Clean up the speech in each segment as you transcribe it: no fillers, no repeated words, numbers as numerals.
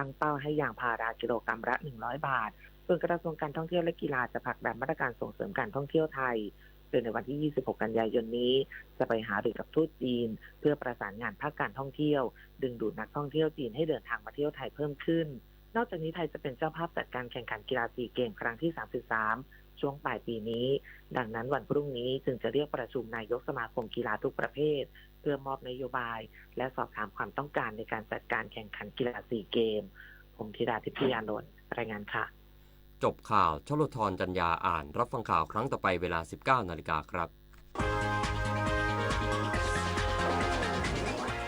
ตั้งเป้าให้ยางพารากิโลกรัมละ100 บาทส่วนกระทรวงการท่องเที่ยวและกีฬาจะผลักดันมาตรการส่งเสริมการท่องเที่ยวไทยโดยในวันที่ 26 กันยายนนี้จะไปหารือกับทูตจีนเพื่อประสานงานภาคการท่องเที่ยวดึงดูดนักท่องเที่ยวจีนให้เดินทางมาเที่ยวไทยเพิ่มขึ้นนอกจากนี้ไทยจะเป็นเจ้าภาพจัดการแข่งขันกีฬาซีเกมส์ครั้งที่ 33 ช่วงปลายปีนี้ดังนั้นวันพรุ่งนี้จึงจะเรียกประชุมนายกสมาคมกีฬาทุกประเภทเพื่อมอบนโยบายและสอบถามความต้องการในการจัดการแข่งขันกีฬาซีเกมส์ผมธิดาทิพยานนท์รายงานค่ะจบข่าวชลธรจัญญาอ่านรับฟังข่าวครั้งต่อไปเวลา 19 นาฬิกาครับ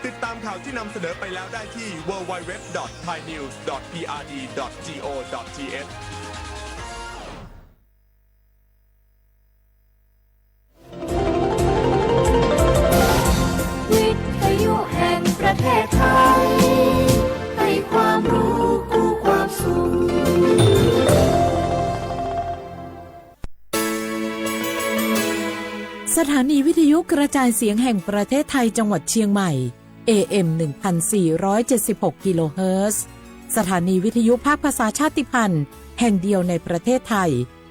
ติดตามข่าวที่นำเสนอไปแล้วได้ที่ www.thainews.prd.go.thวิทยุแห่งประเทศไทยให้ความรู้คู่ความสุขสถานีวิทยุกระจายเสียงแห่งประเทศไทยจังหวัดเชียงใหม่ AM 1476 กิโลเฮิรตซ์สถานีวิทยุภาคภาษาชาติพันธุ์แห่งเดียวในประเทศไทย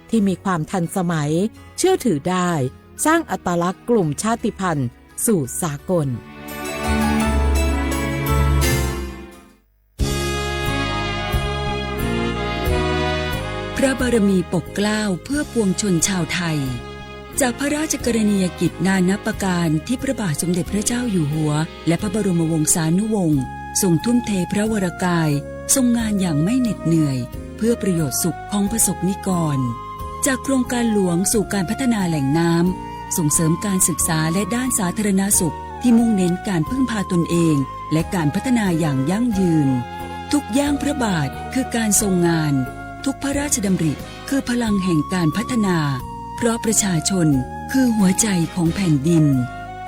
ที่มีความทันสมัยเชื่อถือได้สร้างอัตลักษณ์กลุ่มชาติพันธุ์สู่สากลพระบารมีปกเกล้าเพื่อปวงชนชาวไทยจากพระราชกรณียกิจนานับประการที่พระบาทสมเด็จพระเจ้าอยู่หัวและพระบรมวงศานุวงศ์ทรงทุ่มเทพระวรกายทรงงานอย่างไม่เหน็ดเหนื่อยเพื่อประโยชน์สุขของประสบนิกรจากโครงการหลวงสู่การพัฒนาแหล่งน้ำส่งเสริมการศึกษาและด้านสาธารณสุขที่มุ่งเน้นการพึ่งพาตนเองและการพัฒนาอย่างยั่งยืนทุกย่างพระบาทคือการทรงงานทุกพระราชดำริคือพลังแห่งการพัฒนาเพราะประชาชนคือหัวใจของแผ่นดิน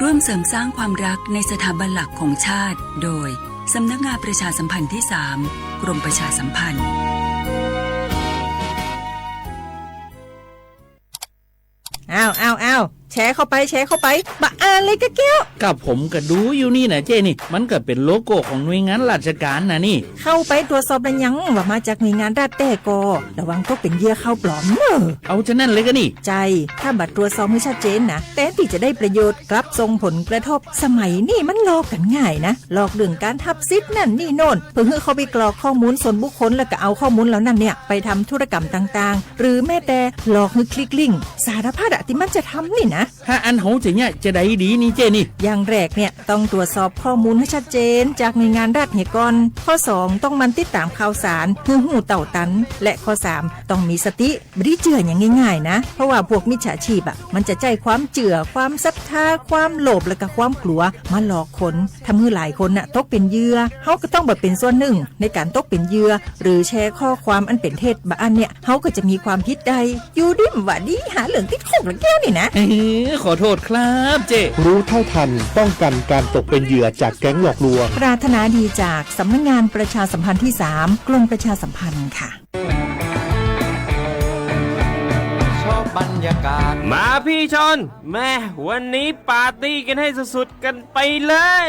ร่วมเสริมสร้างความรักในสถาบันหลักของชาติโดยสำนักงานประชาสัมพันธ์ที่ 3 กรมประชาสัมพันธ์อ้าวแชร์เข้าไปบะอ่านเลยกะแก้วกับผมก็ดูอยู่นี่นะเจนี่มันก็เป็นโลโก้ของหน่วยงานราชการนะนี่เข้าไปตรวจสอบได้ยังว่ามาจากหน่วยงานรัฐแต่ก็ระวังตกเป็นเหยื่อเข้าปลอมเอาจะนั่นเลยก็นี่ใจถ้าบัตรตรวจสอบให้ชัดเจนนะแต่ที่จะได้ประโยชน์กลับส่งผลกระทบสมัยนี้มันหลอกกันง่ายนะหลอกเรื่องการทับซิทธิ์นั่นนี่โน่นเพื่อให้เขาไปกรอกข้อมูลส่วนบุคคลแล้วก็เอาข้อมูลเหล่านั้นเนี่ยไปทำธุรกรรมต่างๆหรือแม้แต่หลอกให้คลิกลิงก์สารพัดที่มันจะทำนี่นะถ้าอันโหจะเนี่ยจะได้ดีนี่เจนี่อย่างแรกเนี่ยต้องตรวจสอบข้อมูลให้ชัดเจนจากหน่วยงานรัฐเหี่ยก่อนข้อ2ต้องมันติดตามข่าวสารหูเต่าตันและข้อ3ต้องมีสติไม่ได้เจืออย่างง่ายๆนะเพราะว่าพวกมิจฉาชีพมันจะใจความเจือความศรัทธาความโลภและก็ความกลัวมาหลอกคนทำให้หลายคนตกเป็นเหยื่อเฮาก็ต้องแบบเป็นส่วนหนึ่งในการตกเป็นเหยื่อหรือแชร์ข้อความอันเป็นเท็จบางอันเนี่ยเฮาก็จะมีความผิดใดอยู่ดิมว่าดีหาเรื่องติดคุกแล้วแก้วนี่นะขอโทษครับเจรู้เท่าทันป้องกันการตกเป็นเหยื่อจากแก๊งหลอกลวงปรารถนาดีจากสำนักงานประชาสัมพันธ์ที่ 3 กรมประชาสัมพันธ์ค่ะชอบบรรยากาศมาพี่ชนแม่วันนี้ปาร์ตี้กันให้สุดๆกันไปเลย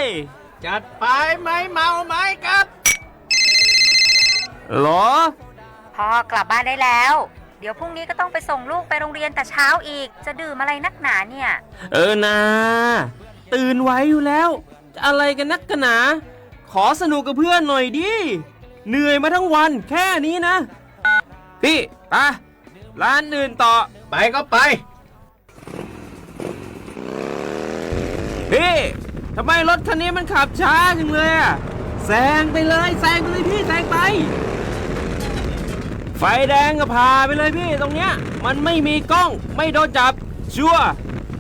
จัดไปไหมเมาไหมครับหรอพ่อกลับบ้านได้แล้วเดี๋ยวพรุ่งนี้ก็ต้องไปส่งลูกไปโรงเรียนแต่เช้าอีกจะดื่มอะไรนักหนาเนี่ยนะตื่นไว้อยู่แล้วจะอะไรกันนักกันหนาขอสนุกกับเพื่อนหน่อยดิเหนื่อยมาทั้งวันแค่นี้นะพี่ไปร้านอื่นต่อไปก็ไปพี่ทำไมรถคันนี้มันขับช้าจังเลยแซงไปเลยพี่แซงไปไฟแดงก็พาไปเลยพี่ตรงเนี้ยมันไม่มีกล้องไม่โดนจับชัวร์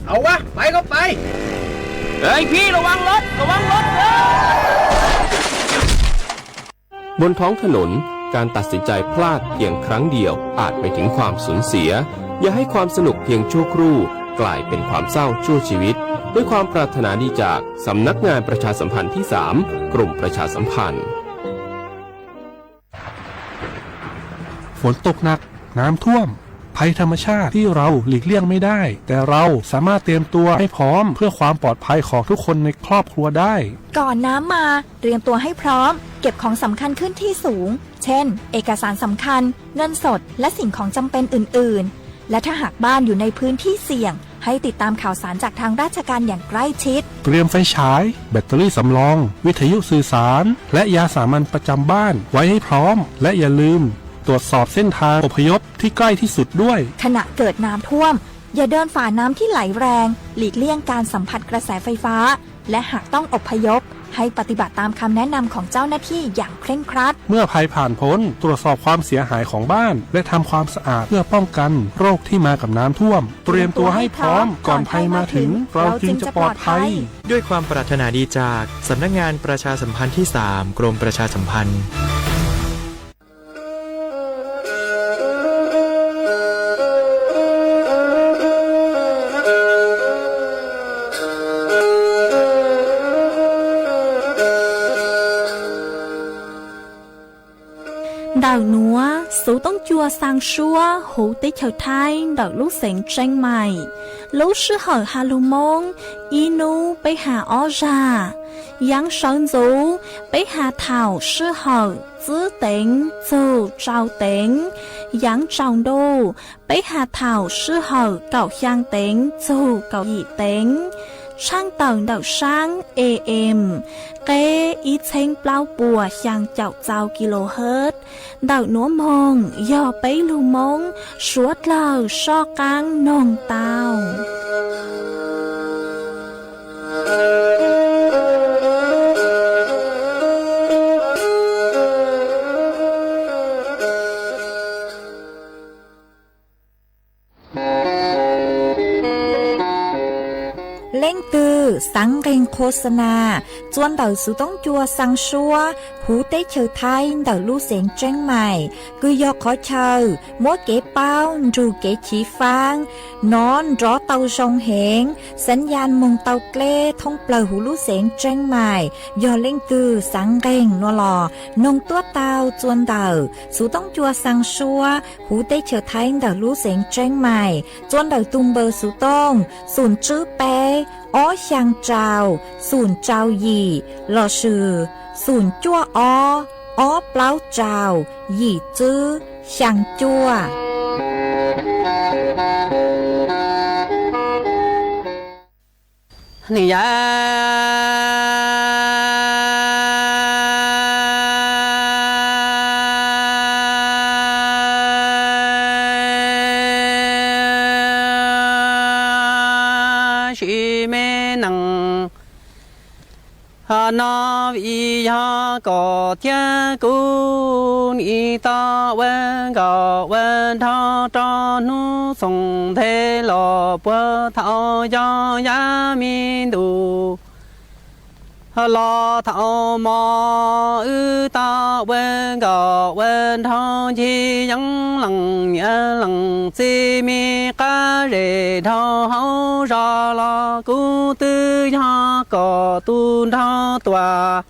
เอาวะไปก็ไปเฮ้ยพี่ระวังรถบนท้องถนนการตัดสินใจพลาดเพียงครั้งเดียวอาจไปถึงความสูญเสียอย่าให้ความสนุกเพียงชั่วครู่กลายเป็นความเศร้าชั่วชีวิตด้วยความปรารถนาดีจากสำนักงานประชาสัมพันธ์ที่ 3 กรมประชาสัมพันธ์ฝนตกหนักน้ำท่วม ภัยธรรมชาติที่เราหลีกเลี่ยงไม่ได้แต่เราสามารถเตรียมตัวให้พร้อมเพื่อความปลอดภัยของทุกคนในครอบครัวได้ก่อนน้ำมาเตรียมตัวให้พร้อมเก็บของสำคัญขึ้นที่สูงเช่นเอกสารสำคัญเงินสดและสิ่งของจำเป็นอื่นๆและถ้าหากบ้านอยู่ในพื้นที่เสี่ยงให้ติดตามข่าวสารจากทางราชการอย่างใกล้ชิดเตรียมไฟฉายแบตเตอรี่สำรองวิทยุสื่อสารและยาสามัญประจำบ้านไว้ให้พร้อมและอย่าลืมตรวจสอบเส้นทางอพยพที่ใกล้ที่สุดด้วยขณะเกิดน้ำท่วมอย่าเดินฝ่าน้ำที่ไหลแรงหลีกเลี่ยงการสัมผัสกระแสไฟฟ้าและหากต้องอพยพให้ปฏิบัติตามคำแนะนำของเจ้าหน้าที่อย่างเคร่งครัดเมื่อภัยผ่านพ้นตรวจสอบความเสียหายของบ้านและทำความสะอาดเพื่อป้องกันโรคที่มากับน้ำท่วมเตรียมตัวให้พร้อมก่อนภัยมาถึงเราจึงจะปลอดภัยด้วยความปรารถนาดีจากสำนักงานประชาสัมพันธ์ที่ 3 กรมประชาสัมพันธ์đảo núa số tông chua sang xua hữu tế chào thai đảo lúc sáng tranh mày lúc sư hở hà lù mông inu bấy hà ó ra yang sơn dấu bấy hà thảo sư hở giữ tính dù trao tính yang trọng đô bấy hà thảo sư hở cậu giang tính dù cậu dị tính sang tầng đảo sáng AM kế ít thanh bao bùa sang chậu trao kHz đảo núa mông do bấy lưu mông suốt lờ so căng nồng tàuเล่งตือสังเริงโฆษณาจวนเต่าสูต้องจัวสังชัวหูเต้เชอไทยเต่าลู่เสียงแจ้งใหม่คือยอขอเชอมัวเก๋เป้ารูเก๋ฉีฟางนอนรอเต่าชงเหงสัญญาณมงเต่าเกล้ท่องเปล่าหูลู่เสียงแจ้งใหม่ยอเล่งตือสังเริงนัวหลอนงตัวเต่าจวนเต่าสูต้องจัวสังชัวหูเต้เชอไทยเต่าลู่เสียงแจ้งใหม่จวนเต่าตุงเบอร์สูต้องศูนย์จื้อเป้อ้อช่างเจ้าศูนย์เจ้าหยี่หล่อชื่อศูนย์จั่วอ้อเปล่าเจ้าหยี่จื้อช่างจั่วนี่ยาna vi ha có thiên cú ni ta wen ga wen tha tra nu song thế lo bơ thao ya ya min du lo thao mo ư ta wen ga wen tha chi yang lăng ya lăng si mi ca re thao hao ra la cu tư ya có tu tha tòa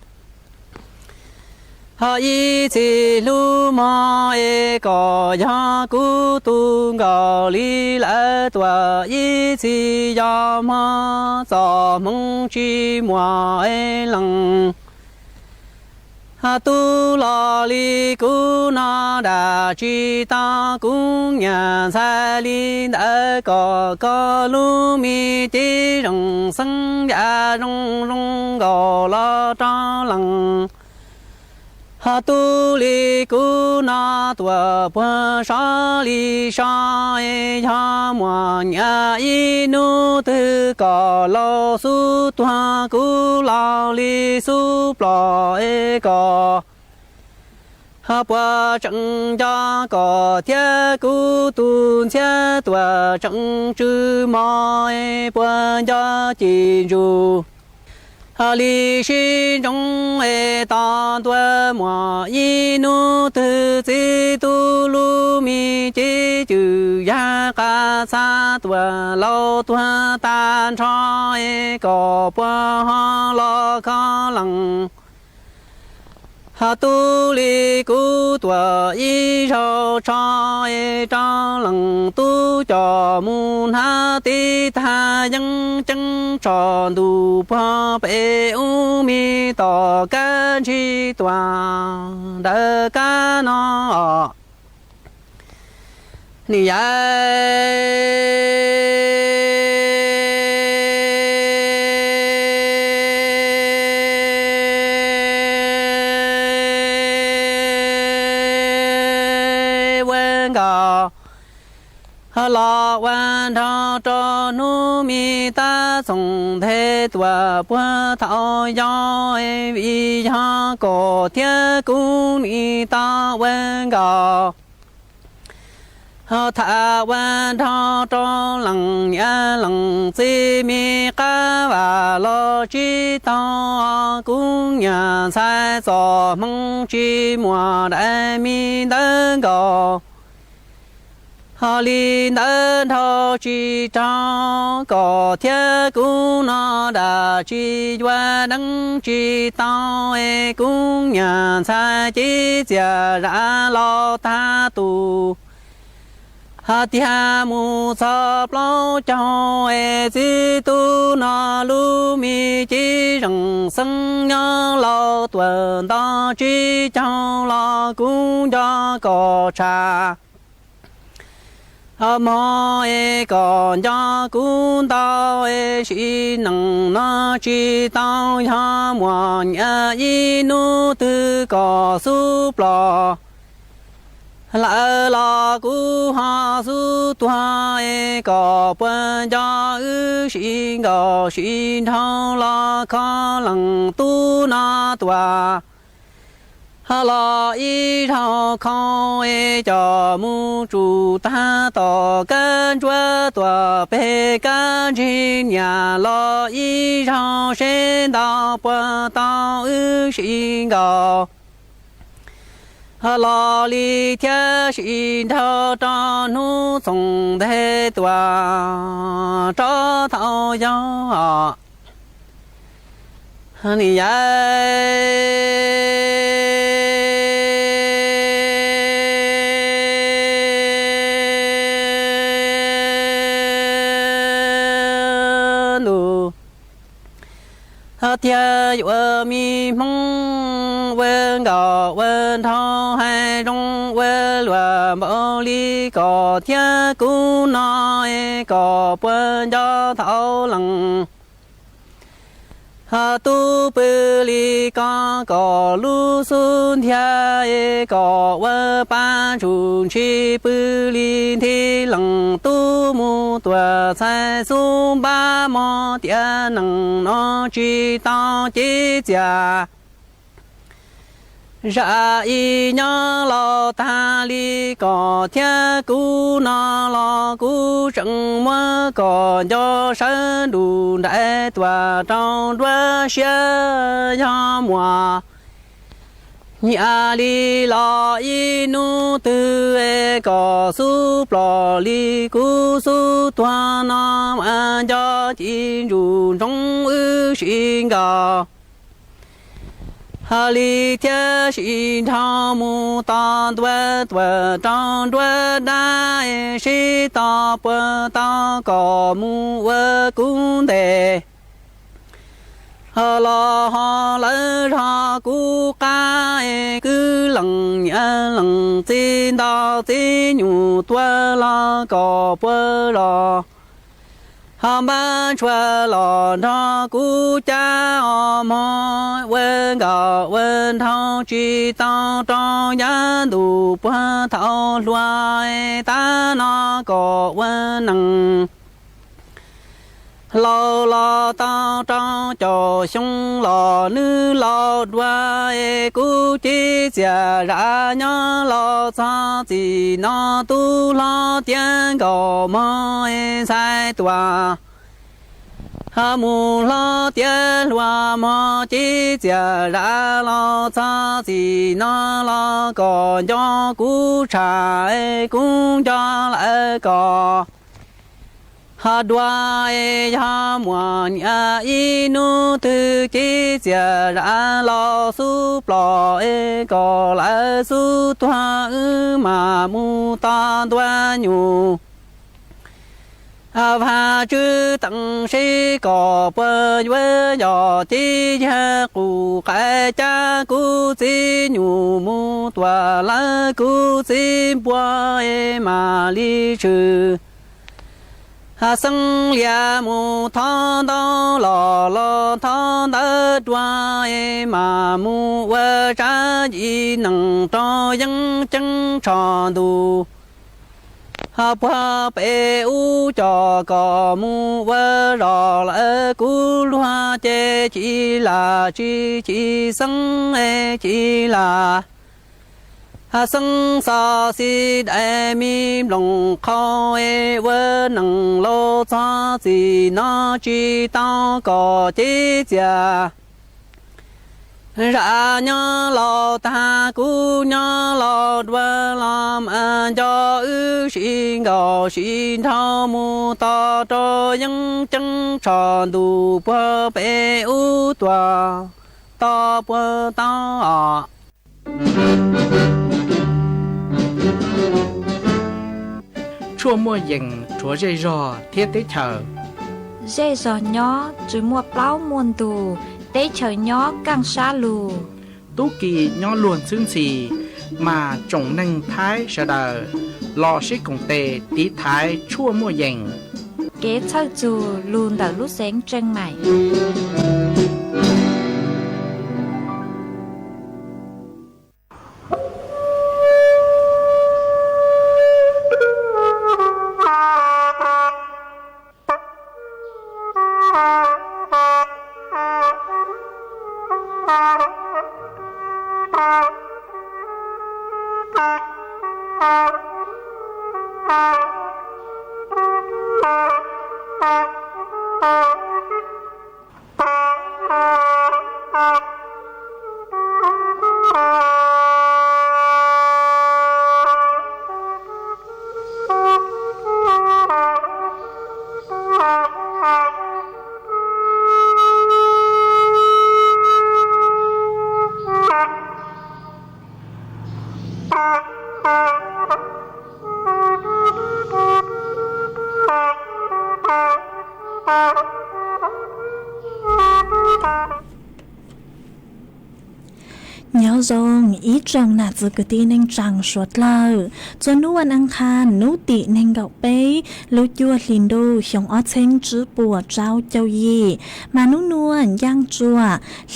ha y chi lu ma e có ya cu tu ga li la tòa y chi ya ma za mong chi ma e lăng ha tu la li cu na da chi ta cu nhà sa li da có lu mi ti rong sang ya rong rong go la tra lăng ha tu li cu na tua pa sa li sa e ha mo nya i nu tu ko lo su tua cu la li su plo e ko ha pa chẳng cha có thiên cu tu thiên tua chẳng chư ma e pa cha chi ru ha li shi trong e ta tua mo i nu tu chi tu lu mi chi chư ya ca sa tua lo tua tan cho e ko pa ha lo kha lăng ha tu li cu tua y rau cho e trong lòng tu cho mun ha ti tha yang chân cho du pa pe u mi to can chi toàn đa ca nó ni lo quan thọ cho nu mi ta song thế tua bua thọ yo vi ha cổ thiên cung ni ta quan gò thà quan thọ cho lăng ya lăng si mi ca và lo chi ta cung nhà sai so mong chi mùa đại mi đơn gò họ linh đơn thọ chi trong có thiên cung nó đã chi qua đấng chi tao e cung nhà sai chi giả ra lo tha tu họ tia mu sập lo cho e chi tu nó lu mi chi rằng sân nhớ lo tuần đó chi trong lo cung cho có trà mò e còn cho cũng tao e chỉ nâng nó chỉ tao cho mò nhà y nu tư có súp lò lại lò cú ha su tua e có bận cho xin có xin thao lo khó lăng tu na tua lo y thao khó e cho mu chủ ta tỏ căn chúa tòa bê căn trên nhà lo y thao sen đạo bờ tao xin gò lo li thiên xin thao cho nu song thế tòa cho thao gió ni thiên vợ mi mong vân gò vân thao hai trong vân lúa bảo lý có thiên cú nói có vân cho thao lăng tu bê li có lu xuân thiên có vân ban chủ chi bê li thi lăng tu mu tua sai xuân ba mò tiền năng nó chi tao chi giả ra y nhớ lo ta li có thiên cú nó lo cú chẳng mơ có cho sơn đủ đại tòa trong đua xe cho mùa nhà li lo y nu tư e có su lo li cú su tòa nó mà cho chín dù trong xin gò hà li thiên xin thao mu ta đua đua trong đua đại sĩ ta bờ ta có mu vợ cung đề hà lo hà lỡ hà cu ca cứ lằng nhã lằng tin ta tin nhủ tua la có bờ lo hà ban chua lo na cu cha mò quên gạo quên thao chi tao trong nhà đủ bữa thao loài ta nó có quên năng lo lo tao trong cho sông lo nữ lo đuôi cu chi giả ra nhớ lo sa gì nó tu lo tiếng gò mò sai tòa hà mu lo tiếng loa mò chi giả ra lo sa gì nó lo còn cho cú trà cũng cho lại cò ha đoa ya muan ya inu tu chi chia ra lo su plo ko la su toa ma mu ta đoa nhu và chư tận sĩ có bơ vơ dò chi ya cụ cái cha cụ chi nhu mu tòa la cụ chi bua mà li chư sân lia mu thon đó lò thon đỡ đoa mà mu vơ cha gì nằng cho dân chân tròn đủ hoa bể u cho có mu vơ rò lỡ cú loa chê chỉ sân chỉ là sân sa si đại mi lòng khó vơ nằng lô cha gì nó chỉ tao có chế già ra nhớ lo ta cú nhớ lo vơ làm ăn cho ư xin gò xin thao mu ta cho những chân tròn đủ bơ bể u tòa ta bơ ta chua mua dừng chúa dây rò thiết tế chờ dây rò nhó chú mua plau muôn tù tế chờ nhó càng xa lù tú kỳ nhó luôn xương xì mà trồng nâng thái sợ đờ lò xích cùng tề tí thái chua mua dừng kế thơ dù luôn đỡ lúc sáng chân mày nhớ dòng ý trong nạt dự cứ tí nên chẳng suốt lờ cho núวันอังคารnúติnên gạo bế lưu chua linh đô hiong ót chênh chữ bùa trao châu yì mà nú nuôn giang chua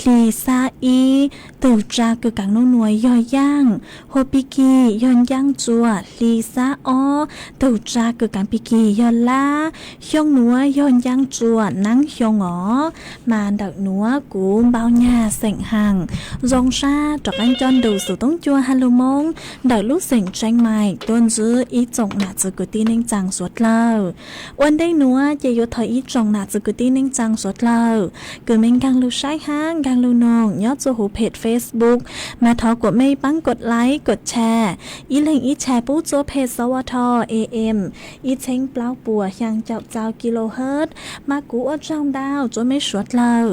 lì xa y từ tra cứ càng nú nuôi yoi giang hồ bì kỳ yon giang chua lì xa o từ tra cứ càng bì kỳ yon la hiong nuôi yon giang chua nắng hiong ó mà đợt núa của bao nhà sảnh hàng dòng xa trọc anh chọn đủ sự tống chua hallo mong đợi lúc sảnh tranh mày tuôn giữ ý trọng nạt dự cứ tin anh chẳng suốt lờวันđây núa chỉ có thời ý trọng nạt dự cứ tin anh chẳng suốt lờ cứ mình càng lưu sai hang càng lưu nong nhớ cho hữu page Facebook mà thọ của mây bắnกดไลค์กดแชร์ý lệnh ýแชร์ปุ๊บโจเพจสวท AM ýเช้งเปล่าปัวยังเจ้ากิโลเฮิรตซ์มากูอดจ้องดาวโจไม่สวดเลย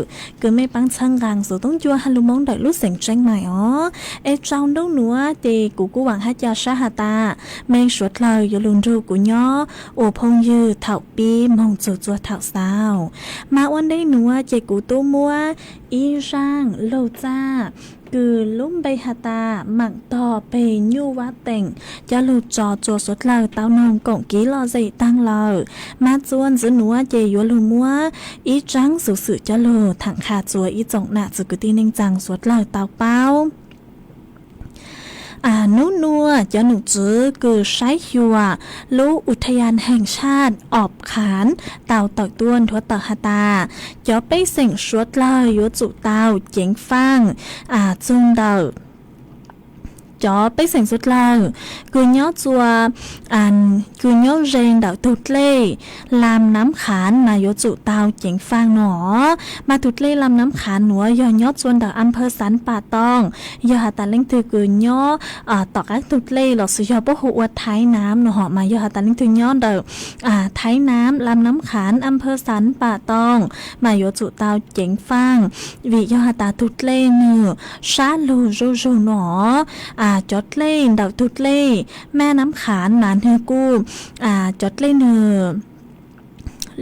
cứ mây bắn chân gàng sự tống chua hallo mong đợi lúc sảnh tranh mày ó ê trong đâu nữa thì cụหวังให้เจ้าชาหาตาแมงสวดเลยอยู่ลุนรูกูย่อโอพงยือเถาปีมองจัวเถาสาวมาวันได้หนัวเจกูตู้มัวอีร่างโลจ้าคือลุ่มใบหาตาหมักต่อไปยูวะเต่งจะหลุดจอจัวสดเลยเต้านองกงกี้รอใจตั้งเลยมาจวนซื้อหนัวเจยัวลุมัวอีจังสื่อจะหลุดถังขาจัวอีจงหน้าจุกตีนิงจังสดเลยเต้าเป้านูนัวจะหนุจื้อคือใช้หัวลูอุทยานแห่งชาติออบขานเต่าต่อต้วนทัวต่อหาตาจะไปเสิ่งชวดเลยยัวจุเต่าเจ๋งฟังจุงเดา chó bây sành suốt lờ cứ nhớ chùa cứ nhớ rèn đạo tụt lê làm nắm khán mà yếu trụ tao chỉnh phang nó mà tụt lê làm nắm khán nữa do nhớ chuan đạo âm phơ sắn bà tong do hà ta linh từ cứ nhớ tọt các tụt lê lọ sử dụng bốc hụt thái nám nó họ mà do hà ta linh từ nhớ đạo thái nám làm nắm khán âm phơ sắn bà tong mà yếu trụ tao chỉnh phang vì do hà ta tụt lê nữa sát lù rô rô nó chót lê đạo tụt lêแม่น้ำขานนานเฮกูจดเลยเนื้อ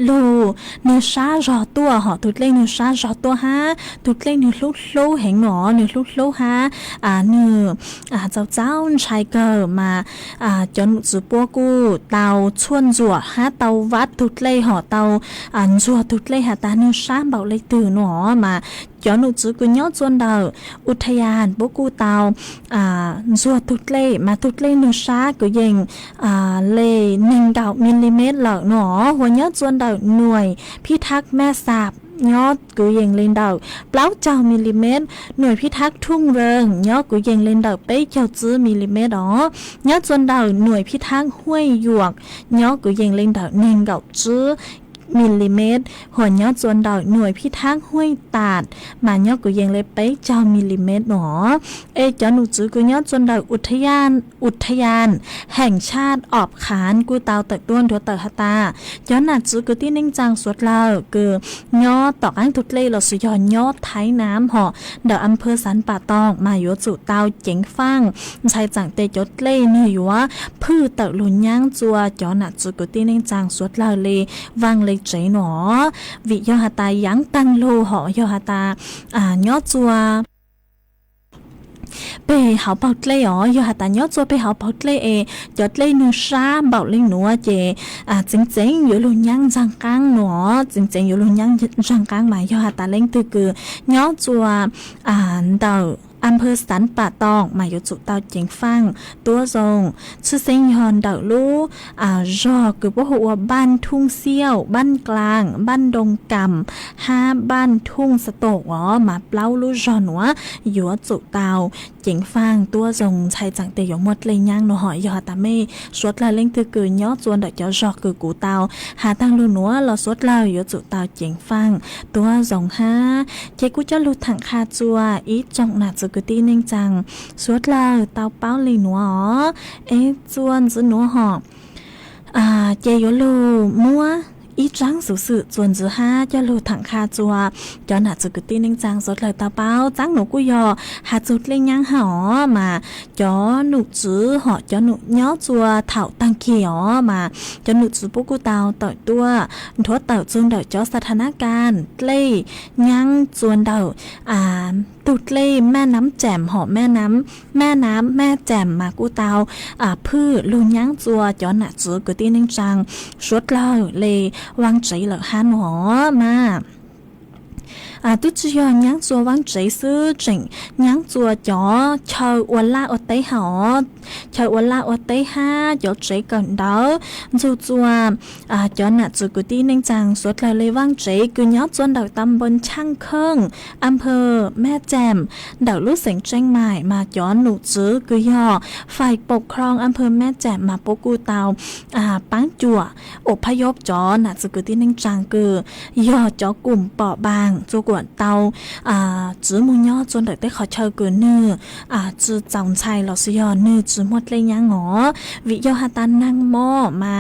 ลูเนื้อซารอตัวหอตุดเลยเนื้อซารอตัวฮะตุดเลยเนื้อลูกลูเห็นหนอเนื้อลูกลูฮะเนื้อเจ้าชายเกิดมาจนจุปัวกูเตาชวนจั่วฮะเตาวัดตุดเลยหอเตาจั่วตุดเลยฮะตาเนื้อซาเบาเลยตื่นหนอมาcho nụ chữ cứ nhớ chuan đầu Utthayan bố cu tàu rùa tụt lê mà tụt lê nửa xa cứ dành lê nâng đạo mm lợ nó hoa nhớ chuan đầu nuôiพิทักษ์แม่สาบยอดกูยังเล่นดาวเปล่าเจ้ามิลลิเมตรหน่วยพิทักษ์ทุ่งเริงยอดกูยังเล่นดาวเป๊ะเจ้าจื้อมิลลิเมตรอ๋อยอดจนดาวหน่วยพิทักษ์ห้วยหยวกยอดกูยังเล่นดาวเน่งเก่าจื้อมิลลิเมตรหัวยอดจวนดาวหน่วยพิทักษ์ห้วยตาดมายอดกูยังเลยไปเจ้ามิลลิเมตรหนอจอหนูจื้อกูยอดจวนดาวอุทยานแห่งชาติออบขานกูเตาเติกด้วนถัวเติกฮตาย้อนหน้าจื้อกูที่นิ่งจังสวดเล่าคือยอดตอกอังทุดเล่เราสุยอนยอดไทยน้ำห่อเดาอำเภอสันป่าตองมาอยู่จุเตาเจ๋งฟังชายจังเตจดเล่เนื้ออยู่ว่าพืชเติกลุนย่างจัวย้อนหน้าจื้อกูที่นิ่งจังสวดเล่าเลยวังเลยใจหนอวิยอหตายังตังโลหอยอหตายอจัวไปหาเป่าเล่อ๋อยอหตายอจัวไปหาเป่าเล่จอดเล่เนื้อซาเบาเล่หนัวเจจริงๆอยู่ลุนยังจังกังหนอจริงๆอยู่ลุนยังจังกังหมายยอหตาเล่งตือคือยอจัวเดาอำเภอสันป่าตองมาอยู่จุเตาเจียงฟังตัวทรงชื่อเซงยอนเดาลูรอคือว่าหัวบ้านทุ่งเซี่ยวบ้านกลางบ้านดงกำ5บ้านทุ่งสะโตกมาเปล่าลูรอหนัวอยู่จุเตาเจียงฟังตัวทรงชายจังเตยหมดเลยย่างหนอหอยยอตาเม่สวดลาเล่งตือคือยอจวนเดาเจ้ารอคือกูเตาหาทางลูหนัวเราสวดลาอยู่จุเตาเจียงฟังตัวทรงเจกูจะลูถังคาจัวอีจงหนากูตีนิ่งจังสวดลาเตาเป้าเลยหนัวจวนจะหนัวหอบเจยลูมัวอีจังสุดจวนจะจะลูถังคาจัวจอนหาจุกตีนิ่งจังสวดเลยเตาเป้าจังหนูกุยอหาจุดเล่งยังหอมาจอหนูจื้อหอจอหนูย้อจัวเถ่าตังเขียวมาจอหนูจื้อปุกุเตาต่อยตัวทัวเต่าจนเดาจอสถานการณ์เล่ยังจวนเดาตุดเล่แม่น้ำแจ่มหอแม่น้ำแม่แจ่มมากูเตาพืชลุนย่างจัวจอหนาจื้อกูตีนิ่งจังสวดเล่าเลวางใจเหลือหันหอมาตุจยอนยังจัววังใจซื้อจิงยังจัวจ่อเชาวันละอดเตหอเชาวันละอดเต5จ่อใจก่อนเด้อจัวจ่อหน้าจุกุตีนิ่งจังสวดเลยวังใจกุยอจวนดาวตำบลช่างเคิงอำเภอแม่แจ่มดาวลูกเสียงเจ้งใหม่มาจ่อหนูจื้อกุยอฝ่ายปกครองอำเภอแม่แจ่มมาปกูเตาปังจั่วอพยพจ่อหน้าจุกุตีนิ่งจังคือยอจ่อกลุ่มเปาะบางจุกวนเตาจื้อมุญย่อจนเด็กได้ขอเชิญเกินเนื้อจื้อจังชัยหลอสยอเนื้อจื้อหมดเลยยังหอวิยอหาตันนางหม้อมา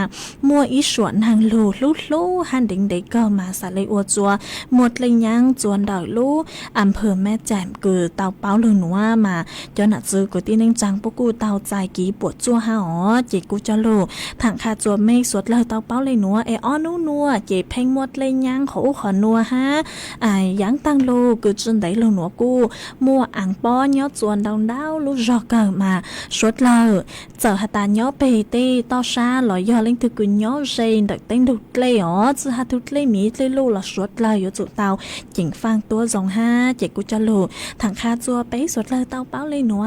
มัวอีสวนนางลูหันเด็กเด็กก็มาสาเลยอวจัวหมดเลยยังจวนดาวลูอำเภอแม่แจ่มเกิดเตาเป้าเลยหนัวมาจนหนักจื้อกูตีนึงจังปกูเตาใจกีปวดจัวหอเจกูจะลูถังคาจัวเมฆสวดเลยเตาเป้าเลยหนัวอ้อนัวเจเพ่งหมดเลยยังเขาขอนัวยังตั้งโลกูจนได้ลงหนัวกูมัวอ่างป้อนยอจวนดาวลูรอเกิดมาสวดเลยเจอหตานยอเปตีต่อชาลอยยอเล่งถือกุญยอเจนเด็กเต้นดุเล่จือหาทุเล่มีเล่ลูหลอสวดเลยอยู่จุเตาจิงฟังตัว25เจกูจะลูถังคาจัวไปสวดเลยเตาเป้าเลยหนัว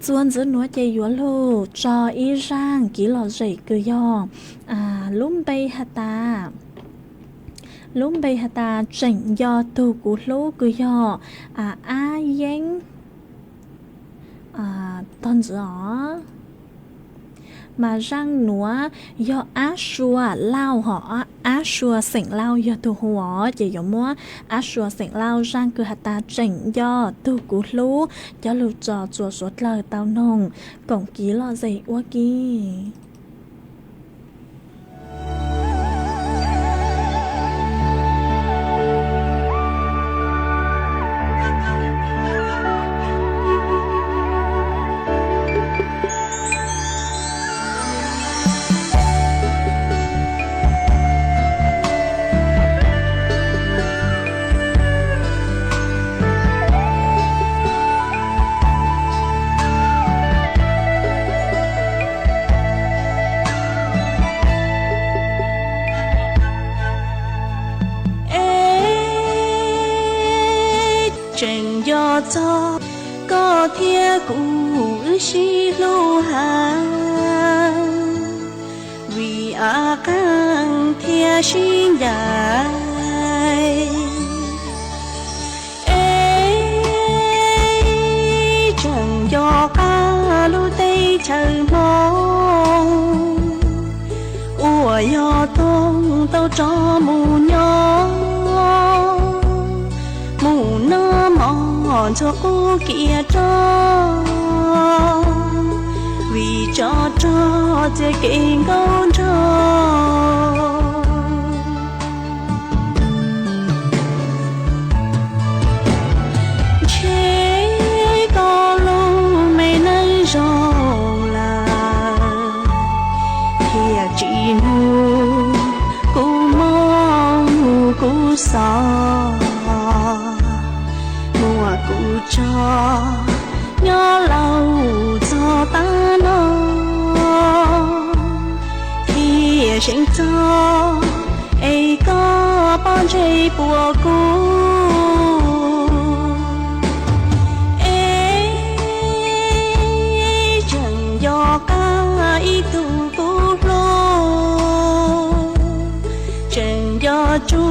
จวนจื้อหนัวเจยัวลูจออีร่างกี่หลอเจกุยอลุ่มไปหตาลุ่มใบหตาเจ๋งยอตูกูลูกุยออาเย็ง ตอนจ๋อmà răng núa do á xua lao họ á xua sỉnh lao do tu hùa chỉ giống múa á xua sỉnh lao răng cứ hạt ta chỉnh do tu cú lú cho lục trò chùa suốt lời tao nồng cổng ký lo dậy quá kì cho có thiên cụ sĩ lô hà vì à căng thiên sinh dài chẳng do ca lô tây trời mong ủa do tông tao cho mù nhó mù nó mòn cho cô kia cho vì cho chơi kinh con cho chế có lâu mấy nay rồi là thiệt chỉ nu cô mong cô sợ mùa cô cho nhớ lâu cho ta nó thì sinh cho ấy có bao nhiêu bùa cô ấy chẳng do cả ý tu cô lô chẳng do chú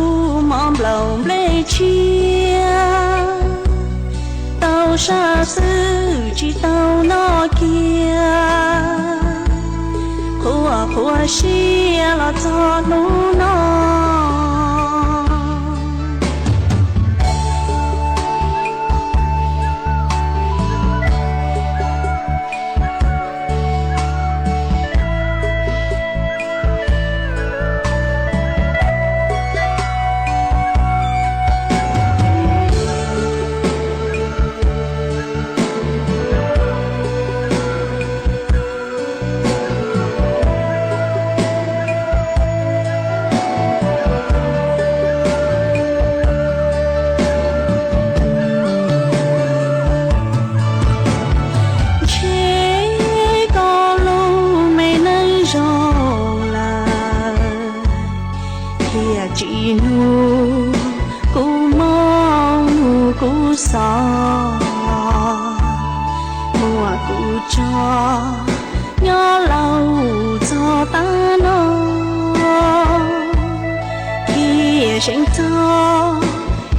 mong lòng lệ chia tao xa xứ chỉ tao nó kia khua xia là cho nó chỉ nu cô mong cô sợ mùa cô cho nhớ lâu cho ta nó khi sinh cho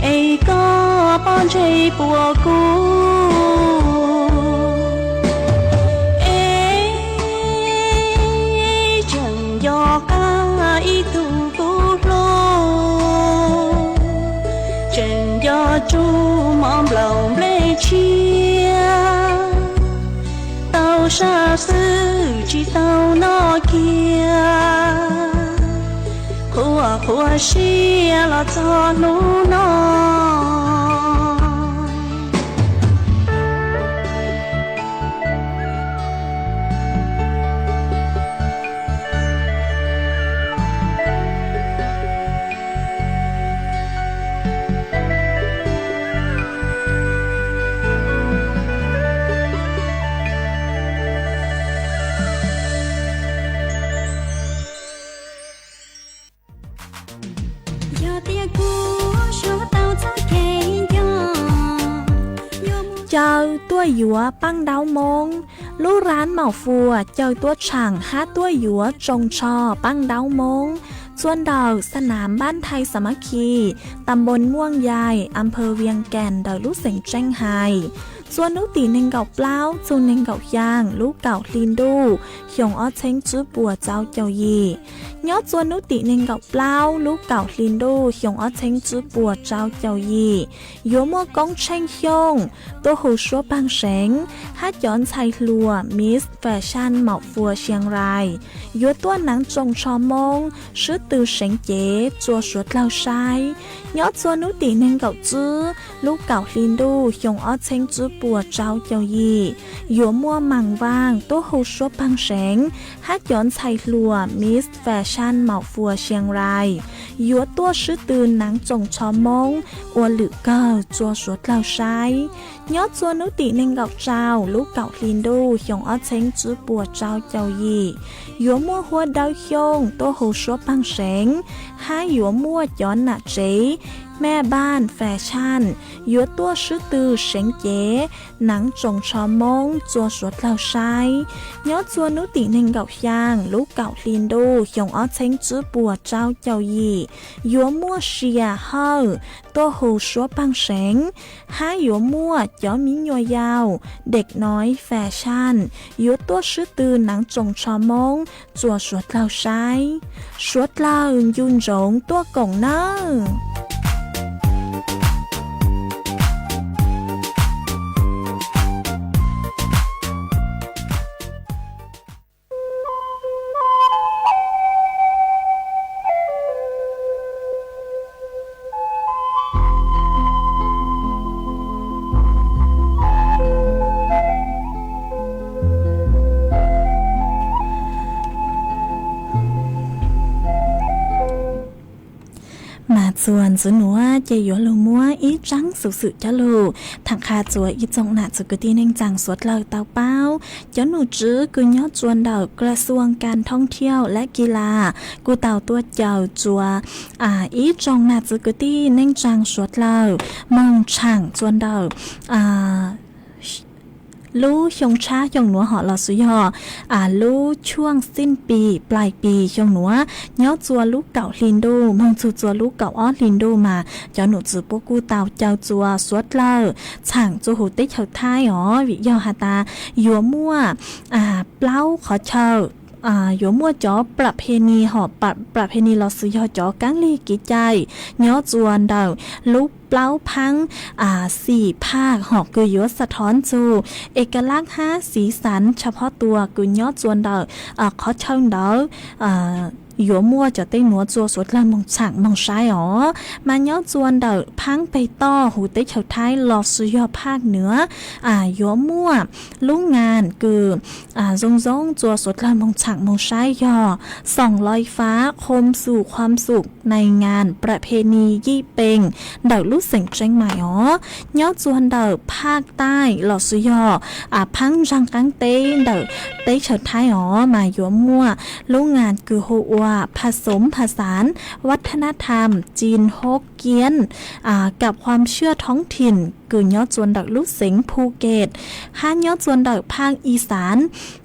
ấy có bao nhiêu bùa cô ấy chẳng do cả ý tu cho chú mong lòng lệ chia tao xa xứ chỉ tao nó kia khua xia là cho nó chơi tuổi dúa băng đáo mông lũ rán màu phùa chơi tuổi chẳng hát tuổi dúa trồng trò băng đáo môngส่วนดอกสนามบ้านไทยสามัคคีตำบลม่วงใหญ่อำเภอเวียงแก่นดอยลูกเสงแจ้งไฮ ส่วนนุตีหนึ่งเก่าเปล่าส่วนหนึ่งเก่าย่างลูกเก่าลินดูหยงอ้อเช้งจื้อปัวเจ้าเจ้ายียอดส่วนนุตีหนึ่งเก่าเปล่าลูกเก่าลินดูหยงอ้อเช้งจื้อปัวเจ้าเจ้ายียัวมัวกงเช้งหยงตัวหูชัวปังเช้งฮัดย้อนไทยลัวมิสแฟชั่นเหมาฟัวเชียงรายยัวตัวหนังจงชอมงชื่อตือเช้งเจ๋จัวสวดเล่าใช้ยอดส่วนนุตีหนึ่งเก่าจื้อลูกเก่าลินดูหยงอ้อเช้งจื้อปัวเจ้าเจ้ายียัวมัวมังว่างตัวหูชัวปังเช้งฮัดย้อนไทยลัวมิสแฟชั่นเหมาฟัวเชียงรายยัวตัวชื่อตือหนังจงชอมงอวหรือเก้าจัวสวดเล่าใช้ยอดส่วนนุตีหนึ่งเก่าเจ้าลูกเก่าลินดูหยงอ้อเช้งจื้อปัวเจ้าเจ้ายียัวมัวหัวดาวหยงตัวหูชัวปังเช้งห้ายัวมัวย้อนหน้าเจ๋แม่บ้านแฟชั่นยัวตัวชื่อตือเช้งเจ๋หนังจงชอมงจัวสวดเล่าใช้ยอดส่วนนุตีหนึ่งเก่าย่างลูกเก่าลินดูหยงอ้อเช้งจื้อปัวเจ้าเจ้ายียัวมัวเชียเฮาตัวหูชัวปังเช้งห้ายัวมัวย้อนมิญยาวเด็กน้อยแฟชั่นยัวตัวชื่อตือหนังจงชอมงจัวสวดเล่าใช้สวดเล่ายุนจงตัวกงเนอส่วนสุนัวเจยัวลูมัวอีจังสุสุจะลูทางคาจัวอีจงหนาจุกตีเน่งจังสวดเล่าเตาเป้าย้อนหนูจื้อกุญยอดจวนเดากระทรวงการท่องเที่ยวและกีฬากูเต่าตัวเจ้าจัวอีจงหนาจุกตีเน่งจังสวดเล่ามองช่างจวนเดาลู่ชงช้าชงหนัวหอลอสุยอลู่ช่วงสิ้นปีปลายปีชงหนัวเนาะจัวลูกเก่าลินดูมองจัวลูกเก่าอ้อลินดูมาเจ้าหนูจือปกูเต่าเจ้าจัวสวดเล่าช่างจัวหูเต้เฉาท้ายวิยอหาตายัวมั่วเปล่าขอเช่ายัวมั่วจ๋อประเพณีหอบประเพณีลอสุยจ๋อกังลีกิใจเนาะจวนเดาลูกเปล่าพัง4 ภาคหอกกุยศสะท้อนจูเอกลักษณ์5สีสันเฉพาะตัวกุยอดจวนเดาขอเชิงเดายัวมั่วจะเต้หนัวจัวสวดละมองฉากมองซ้ายมายอดจวนเดาพังไปต่อหูเต้เฉาท้ายลอสุยภาคเหนือยัวมั่วลุงงานคือจงจัวสวดละมองฉากมองซ้ายส่องลอยฟ้าโคมสู่ความสุขในงานประเพณียี่เปงเดาลูกเสียงเชียงใหม่ยอดจวนเดาภาคใต้ลอสุยพังจังกังเต้เดาเต้เฉาท้ายมายัวมั่วลุงงานคือโฮผสมผสานวัฒนธรรมจีนฮกเกี้ยนกับความเชื่อท้องถิ่นคือยอดจวนดักลูกเสิงภูเก็ต5ยอดจวนดักภาคอีสาน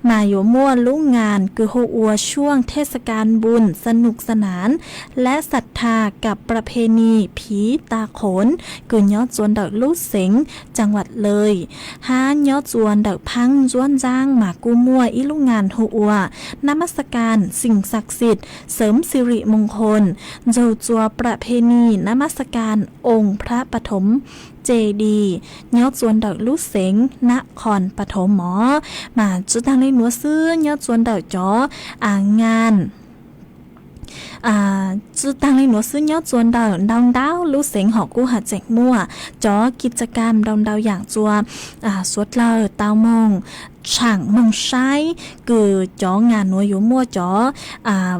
มาโยมั่วลุงงานคือโฮอัวช่วงเทศกาลบุญสนุกสนานและศรัทธากับประเพณีผีตาโขนคือยอดจวนดักลูกเสิงจังหวัดเลย5ยอดจวนดักพังจวนจ้างมากูมั่วอีลุงงานโฮอัวนมัสการสิ่งศักดิ์สิทธิ์เสริมสิริมงคลโจจัวประเพณีนมัสการองค์พระปฐมเจดียอดจวนดอกลูกเสงนครปฐมมาจุดทางเล่นหัวซื้อยอดจวนดอกจ๋องานจุดตั้งเลยหนูซื้อยอดจวนดาวลูกเสงหอกู้หาแจกมั่วจอกิจกรรมดาวอย่างจัวสวดเล่าเต้ามองช่างมองใช้คือจองานหน่วยอยู่มั่วจอ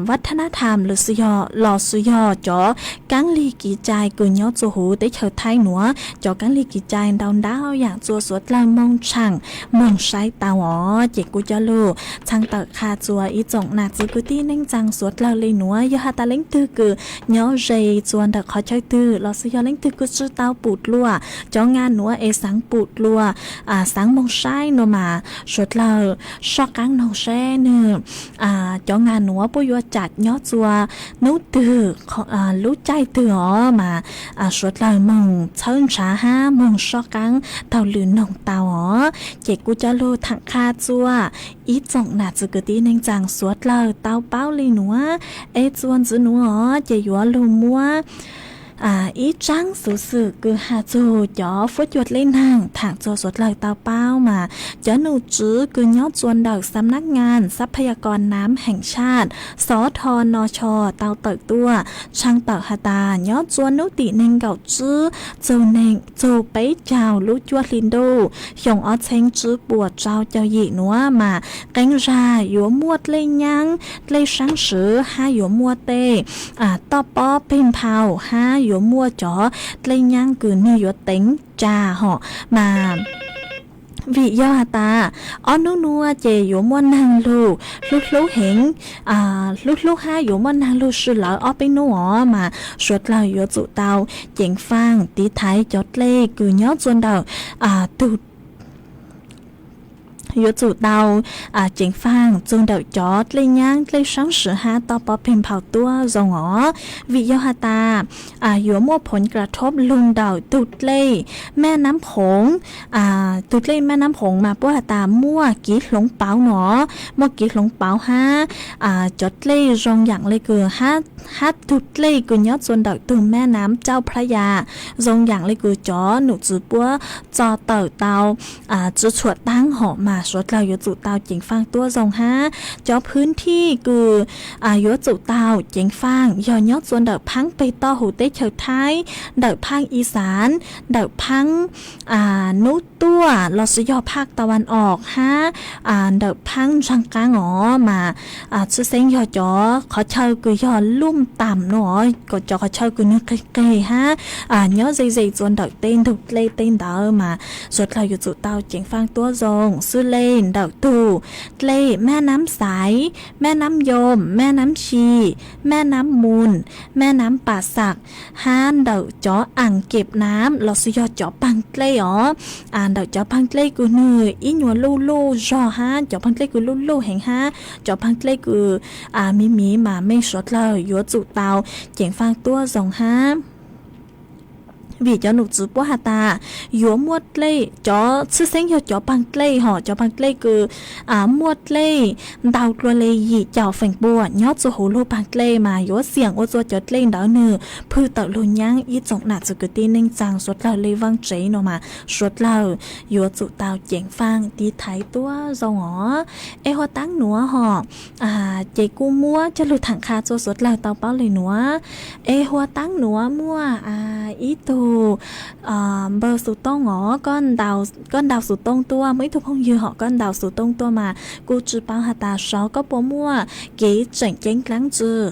วัฒนธรรมหรือสุยอหล่อสุยอจอกังลีกีใจคือยอดจูหูได้เฉาไทยหนัวจอกังลีกีใจดาวอย่างจัวสวดเล่ามองช่างมองใช้ตาเจกุจลูช่างตะคาจัวอีจงหนักจิกุตี้เน่งจังสวดเล่าเลยหนัวยาตาเล้งตือคือยอเจจวนตะขอใช้ตือหล่อสุยอเล้งตือกุชื่อเต้าปูดลัวจองานหนัวเอสังปูดลัวสังมองใช้โนมาช สุดเลยชอกกังหนองแช่เนื้อจ้องงานหนัวปุยจัดย้อจัวนู้ตือรู้ใจตือมาสุดเลยมึงเชิญช้าห้ามึงชอกกังเต่าหรือหนองเต่าเจกูจะรู้ถังคาจัวอีจงหนาจะกตีนึงจังสวดเลยเต่าเป้าเลยหนัวจวนจื้อหนัวเจยัวลูมัวอีจังสุสึกือหาจูจ่อฟุดหยดเล่นห่างถางโจสดเลยเตาเป้ามาจ่อหนูจื้อกือยอดจวนดอกสำนักงานทรัพยากรน้ำแห่งชาติสทนชเตาเติกตัวช่างเติกหาตายอดจวนนุติเนงเก่าจื้อโจเนงโจไปเจ้าลูกจวดลินโดหยงออเชงจื้อปวดเจ้าเจ้าหยีนัวมาแกงราหยัวมวดเลยยังเลยช่างสือห้าหยัวมัวเตต่อปอเป็นเผาห้าหยัวมัวจ๋อเลยยังกือนี่หยัวเต็งจ่าเหาะมาวิยอตาอ้อนนัวเจอยู่มวนนางลูกเห็นลูกห้าอยู่มวนนางลูกสุดแล้วอ้อไปนัวมาสวดเราอยู่จุเตาเจ๋งฟังตีไทยจดเล่กือยอดจวนเดาตุดอยู่จุดเตาเจ๋งฟังจงเดาจอดเลยยังเลยช่างสือหาต่อปอเพ่นเผาตัวจงวิยอตาอยู่มั่วผลกระทบลุงเดาตุดเล่แม่น้ำผงตุดเล่แม่น้ำผงมาป้วตามั่วกีหลงเปาหนอมั่วกีหลงเปาห้าจดเล่จงอย่างเลยคือห้าตุดเล่กุญยอดจนเดาตุ่มแม่น้ำเจ้าพระยาจงอย่างเลยคือจอหนูจือปัวจอเต่าเตาจือฉวดตั้งหอมาสวดเราอยู่จุเตาเจ๋งฟังตัวทรงห้าจอพื้นที่คืออยู่จุเตาเจ๋งฟังย่อยอดส่วนเดาพังไปต่อหูเต้เฉยไทยเดาพังอีสานเดาพังนุตัวลอสยอภาคตะวันออกห้าเดาพังชังกางมาชื่อเซ็งย่อจอขอเชยคือย่อลุ่มต่ำหนอก็จอขอเชยคือนึกเกยฮะย่อใจส่วนเดาเต้นถูกเล่เต้นเดามาสวดเราอยู่จุเตาเจ๋งฟังตัวทรงซื้อเล่นเดาตูเล่แม่น้ำใสแม่น้ำยมแม่น้ำชีแม่น้ำมูลแม่น้ำป่าสักห้านเดาจ่ออ่างเก็บน้ำเราสยอจ่อปังเล่เดาจ่อปังเล่กูเหนื่อยอีหนัวลู่จ่อห้าจ่อปังเล่กูลู่แห่งห้าจ่อปังเล่กูมีมาไม่สดเลยยัวจุเตาเจ๋งฟังตัวสองห้าvì cho nụ chữ bố hà ta yếu muốt lê cho sư sinh hiệu cho bằng lê họ cho bằng lê cứ muốt lê đào lô lê gì chào phành bùa nhót cho hổ lô bằng lê mà yếu xiềng ô cho chót lên đó nửa phư tạo lô nhang ít trọng nạt cho cứ tin nên rằng suốt là lê văng chế nó mà suốt là yếu chủ tàu chén phang tí thái tua dòng ê hoa tăng núa họ chế cu mua cho lô thẳng khá cho suốt là tàu báo lê núa ê hoa tăng núa mua ít tù bờ sù tông con đào sù tông tua mấy thu phong dư họ con đào sù tông tua mà cô chú bao hà ta sáu có bố mua kỹ chỉnh chén láng chư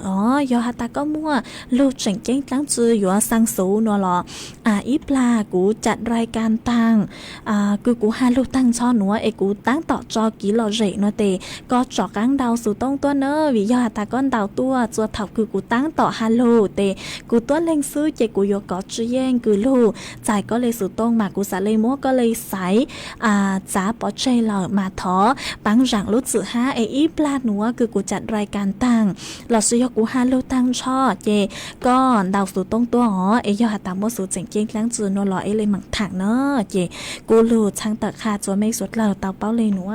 do hà ta có mua lưu chỉnh chén láng chư do sang số nó lọ ít là cú chặt rai can tăng cứ cú hai lưu tăng cho nó cú tăng tọ cho kỹ lọ rễ nó tề có trọ cán đào sù tông tua nữa vì do hà ta con đào tua cho thảo cứ cú tăng tọ hai lưu tề cú tua lên sư chạy cú do có chữ yên cứ lưuจ่ายก็เลยสุดตรงมากูสาเลยมัวก็เลยใส่จ้าปอเชลล์มาท้อบางอย่างรู้สึกฮะอีปลาหนัวคือกูจัดรายการตั้งเราซื้อยกูฮาลูตั้งช่อเจก็ดาวสุดตรงตัวยอหาตามมัวสุดเจ๋งเจ๋งล้างจืดนอลเลยหมังถังเนาะเจกูรู้ช่างตะคาจนไม่สุดเราเตาเป้าเลยหนัว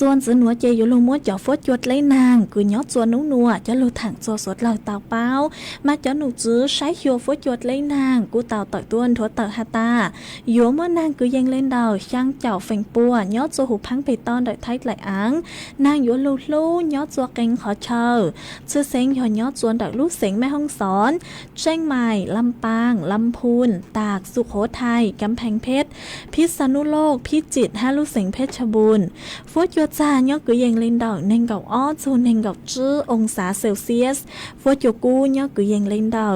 ส่วนซื้อหนัวเจอยู่ลงมัวจ่อฟดจวดเลยนางคือยอดส่วนนัวจะลูถังตัวสดเราเตาเป้ามาจ่อหนูซื้อใช้โยฟดจวดเลยนางกูเตาต่อยต้นทัวเตาฮาตาโยเมื่อนางคือยังเล่นดาวช่างเจ้าเฟงปัวยอดตัวหูพังไปตอนดอยไทยไหลอังนางอยู่ลู่ยอดตัวเก่งขอเชอชื่อเซ็งยอดส่วนดอยลูกเซ็งแม่ห้องสอนเชียงใหม่ลำปางลำพูนตากสุโขทัยกำแพงเพชรพิษณุโลกพิจิตรลูกเซ็งเพชรบูรณ์ฟดจวดจานยอcứยังlên đầu nên gạo ót dù nên gạo chữ องศาเซลเซียสฟดจูกูยอcứยังlên đầu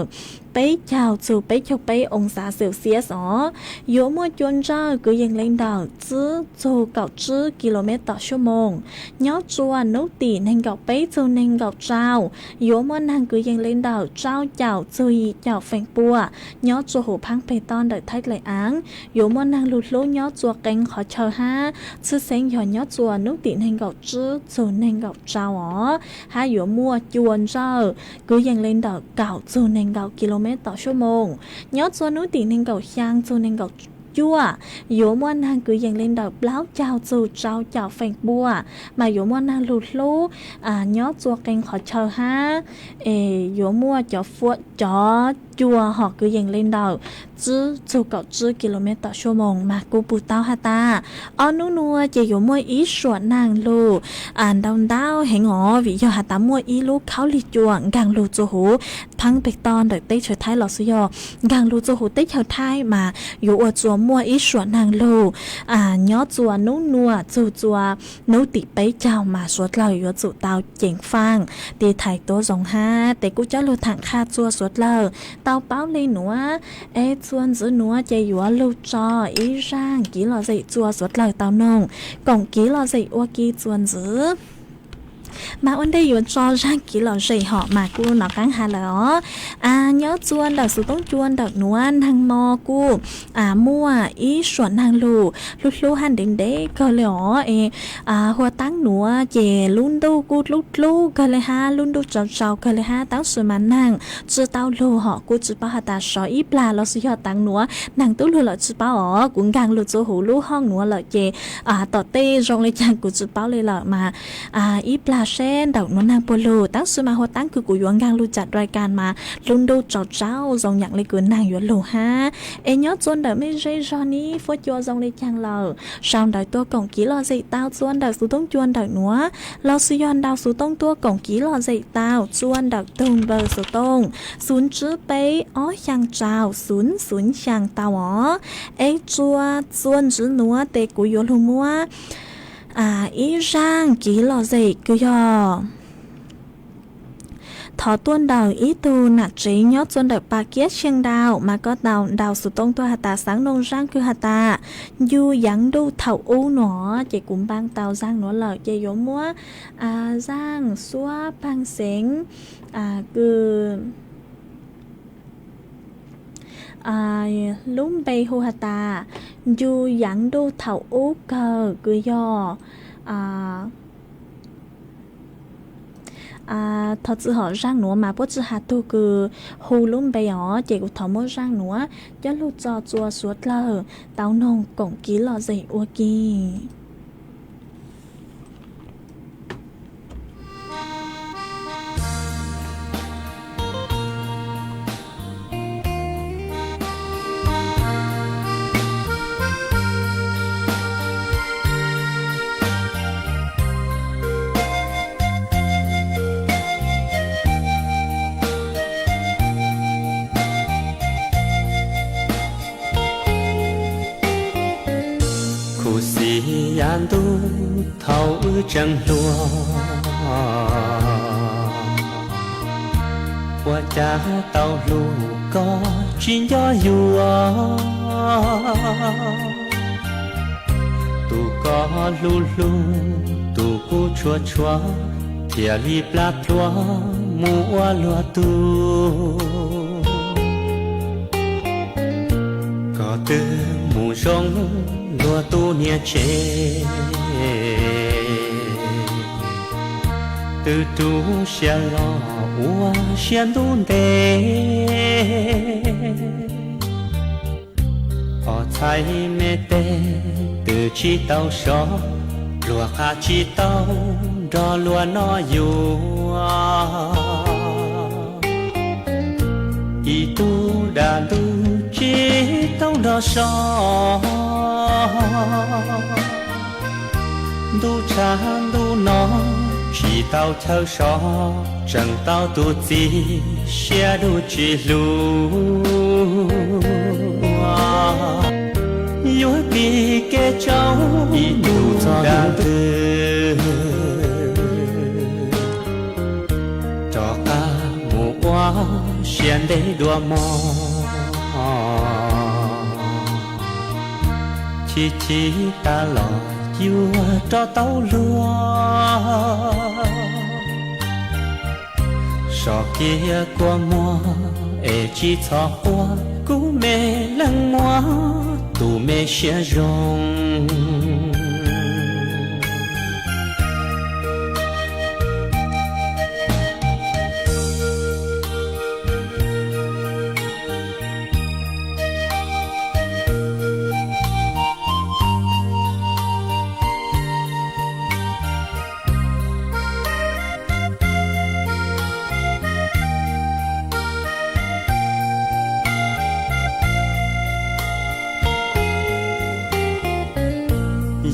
bấy chào dù bấy chục bấy ông xã Celsius ó yếu mua chuồn ra cứ dành lên đảo chứ dù cậu chứ km/h nhớ chùa nấu tỉ nên gạo bấy dù nên gạo trao yếu mua nàng cứ dành lên đảo trao chào chui chào phèn bùa nhớ chùa hồ phang bê ton đợi thay lại áng yếu mua nàng lụt lỗ nhớ chùa cánh khó chờ ha chứ sáng nhỏ nhớ chùa nấu tỉ nên gạo chứ dù nên gạo trao ó ha yếu mua chuồn ra cứ dành lên đảo cạo dù nên gạo km/h nhớ chùa nấu tỉ nên gạo sang dù nên gạo chua yếu mua nàng cứ dành lên đảo báo chào dù trao chào phèn bùa mà yếu mua nàng lụt lỗ nhớ chùa cánh khó chờ ha yếu mua cho phuột cho chùa họ cứ dành lên đảo chứ dù cậu chứ km/h mà cô bù tao ha ta nụ nua chỉ yếu mua ý sủa nàng lù đau hẹn ngõ vì do hà ta mua ý lú kháo lì chùa gang lù cho hú thăng bạch ton đợi tây trở thái lọ suy do gang lù cho hú tây trở thái mà yếu ở chùa mua ý sủa nàng lù nhớ chùa nụ nua dù chùa nấu tỉ bấy chào mà suốt lời yếu chùa tao chỉnh phang thì thầy tố dòng ha để cô cháu lù thẳng kha chùa suốt lời tao báo lên nữa chuan giữ nữa chạy yếu lưu cho ý rang ký lò dậy chùa suốt lời tao nông cổng ký lò dậy ô ký chuan giữ mà ôn đây yếu cho rang ký lò dậy họ mà cô nó cắn hà lỡ nhớ chuan đào số tông chuan đào nuan hàng mò cô mua ý xuân hàng lù lú han đến đấy cơ lỡ hoa táng nữa chè luôn đâu cô lú cơ lẽ ha luôn đâu trâu cơ lẽ ha táng xuân mà nàng chưa tao lù họ cô chỉ bảo ta sỏi ít là lo suy họ táng nữa nàng tú lù là chỉ bảo ở cũng gang lù chỗ hủ lú hong nữa là chè tỏ tê rong lên chàng cô chỉ bảo lên là mà ít là sen đào nó nàng bồ lù táng xuân mà hoa tángคือกูย้อนgang lùจัดรายการมาลุนดูเจ้าดงอย่างเลยกูนางย้อนลูฮะnhớ chuan đời mấy giây rồi ní phô chua dòng đi chàng lờ sau đời tua cổng ký lò dậy tao chuan đời số tông chuan đời nữa lò suy yon đào số tông tua cổng ký lò dậy tao chuan đời tung bờ số tông xuống chữ bấy ó chàng trào xuống chàng tao ó chua chuan chữ nữa tê củaย้อนlu mua ý rang ký lò dậy cứ yo thọ tuôn đào ý tu nạt trí nhớ tuôn đào ba kiết chiêng đào mà có đào số tông tua hạt ta sáng nông rang cứ hạt ta du dáng đu thầu u nó chỉ cũng bang tàu giang nó lợ chỉ yếu múa giang xua bang xén cứ lúng bay hu hạt ta du dáng đu thầu u cờ cứ do thật sự họ rang nữa mà bố chứ hạt tu cứ hù luôn bây giờ chỉ có thọ mốt rang nữa cho lúc cho chua suốt lờ tao nông cổng ký lò dậy ô kì yan tu thâu chẳng lúa qua cha tàu lù có chín gió dùa tu có lu tu cu chua thìa li plat lúa mua lúa tu có từ mù rong lúa tu nia chế từ tu xe lo ua xe đun đê ở thay mê tê từ chi tàu gió lúa khá chi tàu đó lúa nó dù y tu đà tu chi tàu đó gió du trang du nó chỉ tao theo gió chẳng tao tu gì xe du chỉ lu yếu bị kê cháu y tu đa tư cho ca mùa qua xe để đùa mò chỉ ta lò chua cho tàu lúa sọ kia qua mò chỉ thọ hoa cú mẹ lăng mua tụ mẹ sẽ rong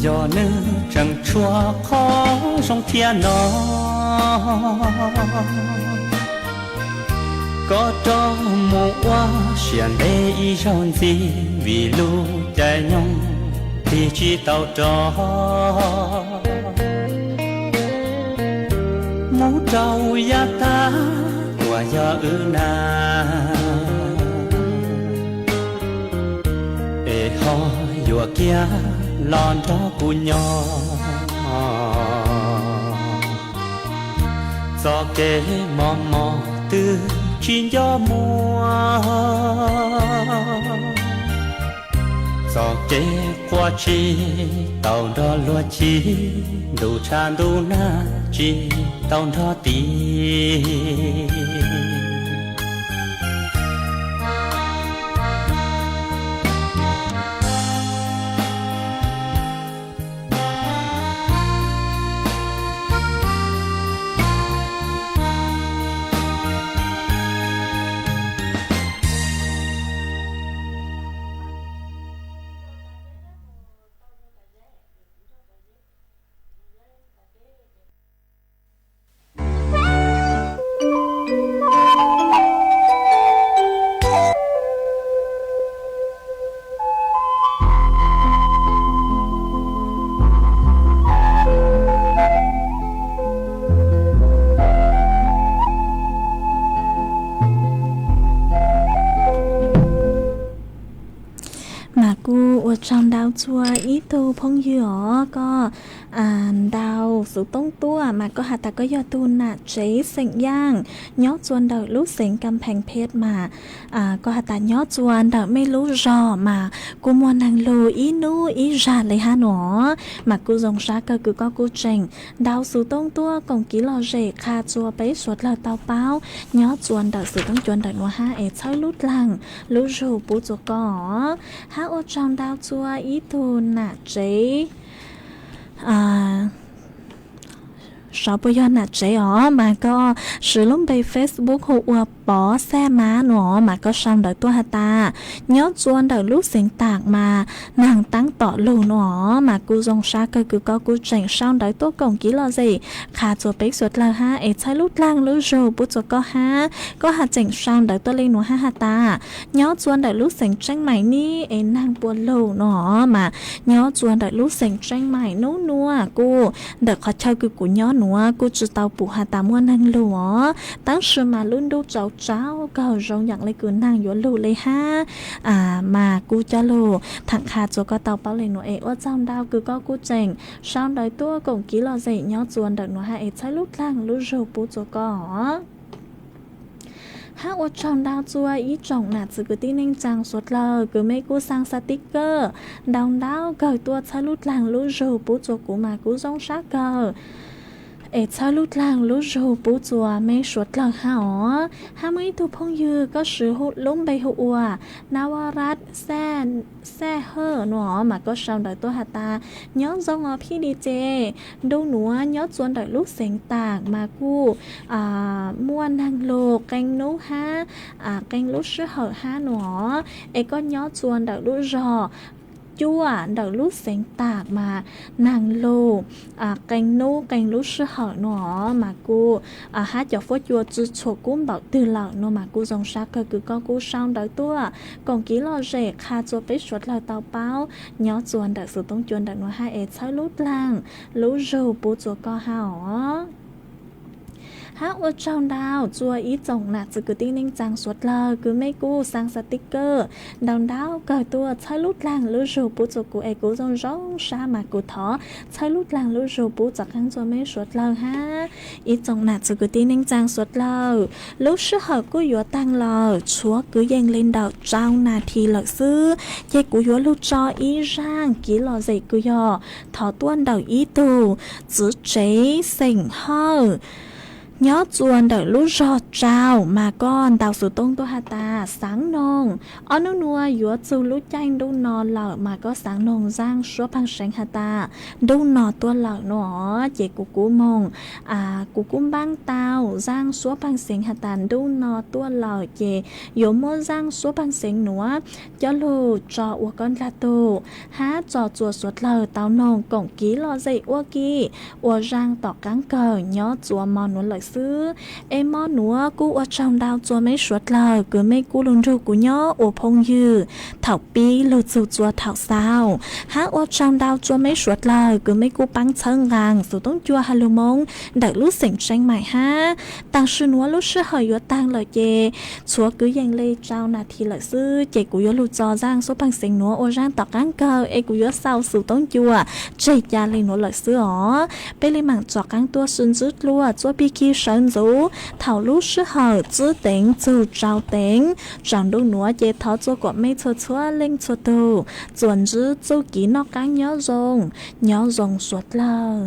gió nữ chẳng chua khó trong thiên nó có cho mùa hoa xiên để ý trong gì vì lu chạy nhung thì chỉ tàu trò mũ trâu ya ta qua ya na e ho yo kia lon cho cu nhỏ gió kề mò mò từ chín gió mùa gió kề qua chi tàu đó lúa chi đủ tràn đủ na chi tàu đó tí trong đào chua ý tu phong dừa có đào sự tông tua mà có hạt ta có do tu nạ chế sệnh giang nhó chuan đào lúc sệnh cầm phèn phết mà có hạt ta nhó chuan đào mê lú rò mà cô mua năng lù ý nu ý ra lấy ha nó mà cô dòng xa cơ cứ có cô trình đào sự tông tua còn ký lò rể kha chua bấy suốt là tàu bao nhó chuan đào sự tông chuan đào nó ha ế chơi lút lăng lú rù bú chua có ha ô trong đào chua ý tu nạ chế sao bây giờ nè trẻ ở mà có sử dụng bài Facebook hoặc bỏ xe má nó mà có xong đợi tôi ta nhớ chuan đợi lúc sinh tạc mà nàng tăng tỏ lù nó mà cô dòng xa cơ cứ có cô chỉnh xong đợi tôi còn ký lo gì khá cho bếch suốt là ha ấy trái lúc lang lúc rồi bút cho có hạt chỉnh xong đợi tôi lên nó ha ta nhớ chuan đợi lúc sinh tranh mày ní ấy nàng buồn lù nó mà nhớ chuan đợi lúc sinh tranh mày nấu nua cô đợi khó chơi cứ của nhớ nữa cô chỉ tàu bù hà tà mua năng lúa当时mà luôn đu cháu cầu rong nhận lấy cứ năng yếu lù lấy ha mà cô cho lù thằng khá cho có tàu bao lên nó ấy ở trong đau cứ có cô chỉnh sau đời tua cũng ký lo dậy nhớ chuồn đợi nó hay trái lúc lang lúc rồi bù cho có ha ở trong đau chua ý trọng nạt sự cứ tin anh chàng suốt lờ cứ mấy cô sang sticker đau cởi tua trái lúc lang lúc rồi bù cho cô mà cô giống sát cờ ế cha lúc lang lúc rồi bố chùa mấy suốt lần ha mấy thu phong dư có sự hút lúng bay hụt nawarat xe hơ nó mà có sao đợi tôi ta nhớ dòng ởพี่ดีเจđâu nữa nhớ chuan đợi lúc sinh tạc mà cu mua năng lô canh nấu ha canh lúc sữa hở ha nó ế có nhớ chuan đợi lúc rò chua đợi lúc sinh tạc mà nàng lô canh nấu canh lúc sữa hở nó mà cô hát cho phốt chua chú chua cũng bảo từ lợn nó mà cô dòng xa cơ cứ có cô sao đợi tôi còn ký lo rẻ kha chua bế suốt lời tàu báo nhớ chuan đợi sự tông chuan đợi nó hai ế chơi lúc lang lúc râu bố chua có hảo há ở trong đào chùa ý chồng nạt sự cứ tinh ninh trang suốt lờ cứ mấy cú sang sticker đào đào cởi tua chơi lút làng lú rù bút cho cụ ấy cú rong rong sa mà cụ thỏ chơi lút làng lú rù bút cho kháng cho mấy suốt lờ ha ý chồng nạt sự cứ tinh ninh trang suốt lờ lúc sức hợp cú yếu tăng lờ chúa cứ dành lên đầu trong nạt thì lợi sư dây cú yếu lúc cho ý rang ký lò dậy cú yếu thỏ tuôn đầu ý tù giữ chế sỉnh hơ nhớ chuồn đợi lúc rọt trào mà con đào sử tông tôi hà ta sáng nông ở nước nua dúa chu lúc chanh đu nò lợ mà có sáng nông giang số bằng sáng hà ta đu nò tua lợ nó chỉ của cú mông của cú băng tàu giang số bằng sáng hà ta đu nò tua lợ chỉ yếu mô giang số bằng sáng nữa cho lù cho của con là tù há cho chùa suốt lợ tàu nông cổng ký lo dậy ua kỳ ua giang tỏ cáng cờ nhớ chùa mò nó lợi sư em mò núa cú ở trong đào chùa mấy suốt lờ cứ mấy cú lùng ru của nhớ ở phong dư thảo pi lù chùa chùa thảo sao há ở trong đào chùa mấy suốt lờ cứ mấy cú băng chân gàng số tông chùa hà lù mông đợi lúc sỉnh tranh mày ha tăng sư núa lúc sư hơi yếu tăng lời chê chúa cứ dành lê trao nà thì lợi sư chê cú yếu lù cho giang số bằng sỉnh núa ở giang tỏ cán cờ e cú yếu sau số tông chùa chê cha lên núa lợi sư ó bê lên mảng chọ cán tua xuân rút lùa chùa bi kia sơn rú thảo lúc sư hờ chữ tính chữ trao tính chẳng đủ núa chế thó cho quả mê chua chua linh chua tù chuẩn dư chữ ký nó cán nhớ rồng suốt lờ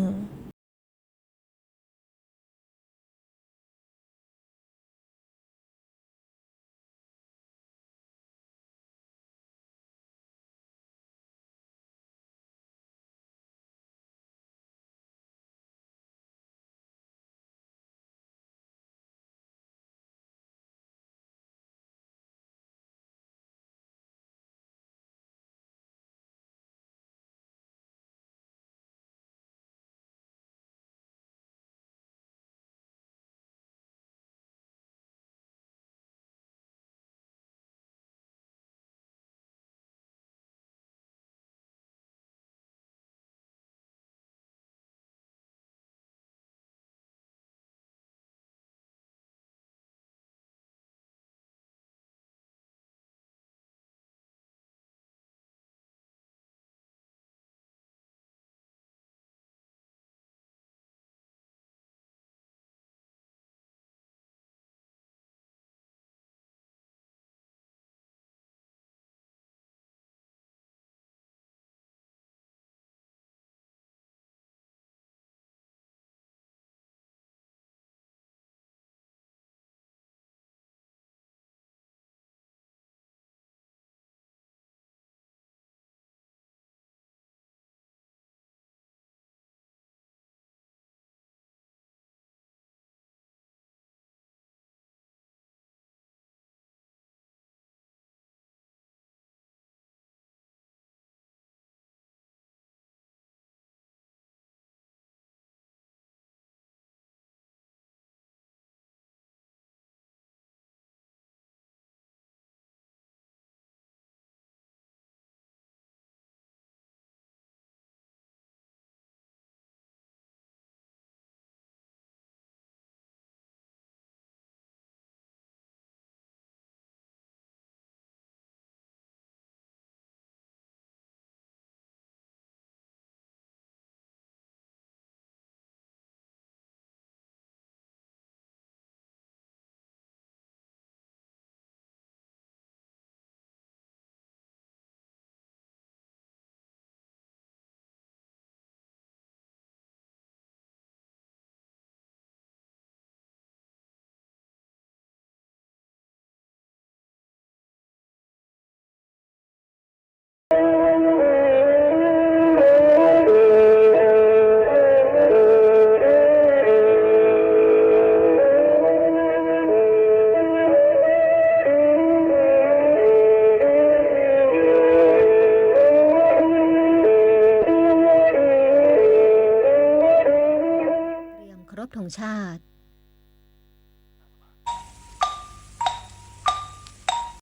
ธงชาติ